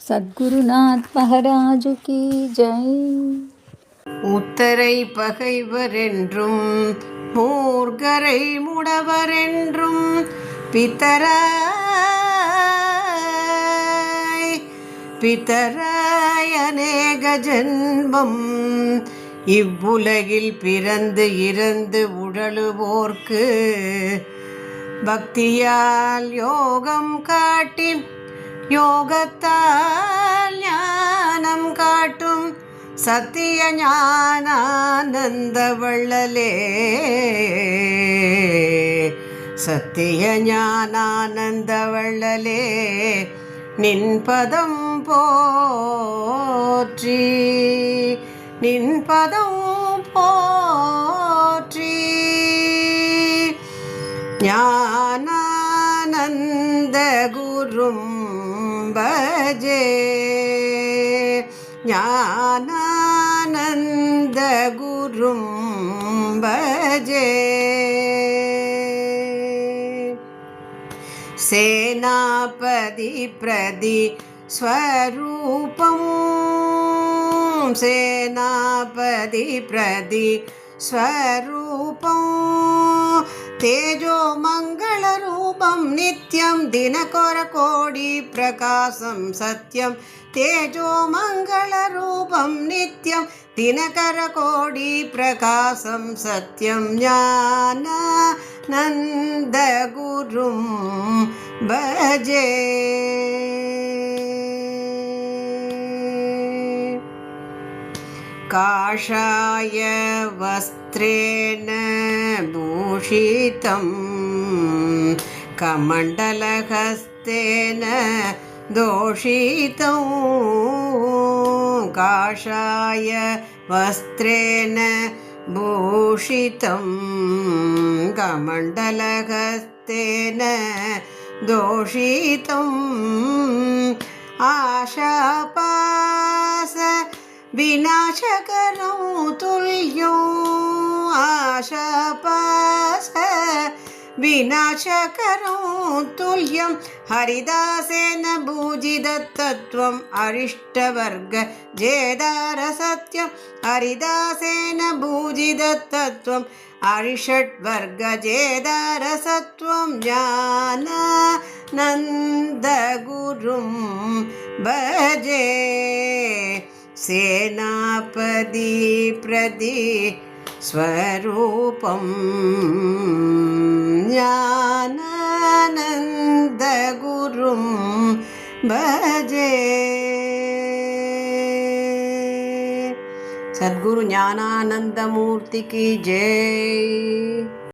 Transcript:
சத்குருநாத் மகாராஜுக்கு ஜெய். உத்தரை பகைவரென்றும் மூர்கரை முடவரென்றும் பிதராய் அநேக ஜன்மம் இவ்வுலகில் பிறந்து இறந்து உழலுவோர்க்கு பக்தியால் யோகம் காட்டி யோகத்தால் ஞானம் காட்டும் சத்திய ஞானானந்த வள்ளலே, சத்திய ஞானானந்த வள்ளலே, நின் பதம் போற்றி, நின் பதம் போற்றி. ஞானானந்த குரும் பஜே, ஞானானந்த குரும் பஜே. சேனாபதி பிரதி ஸ்வரூபம், சேனாபதி பிரதி ஸ்வரூபம், தேஜோ மங்கள ரூபம் நித்யம் தினகர கோடி பிரகாசம் சத்யம், தேஜோ மங்கள ரூபம் நித்யம் தினகர கோடி பிரகாசம் சத்யம். ஞானானந்த குரும் பஜே. காஷாய வஸ்த்ரேன பூஷிதம் கமண்டலஹஸ்தேன தோஷிதம், காஷாய வஸ்த்ரேன பூஷிதம் கமண்டலஹஸ்தேன தோஷிதம், ஆஷாபாச விநாசகரோ துல்யோ, ஆஷாபாச விநாசகரோ துல்யம், ஹரிதாசேன பூஜிதத்தத்வம் அரிஷ்டவர்க ஜேதார சத்யம், ஹரிதாசேன பூஜிதத்தத்வம் அரிஷட்வர்க ஜேதார சத்வம். ஞானானந்த குரும் பஜே. சேனாபதி பிரதி ஸ்வரூபம், ஞானானந்த குரும் பஜே. சத்குரு ஞானானந்த மூர்த்திக்கு ஜெய்.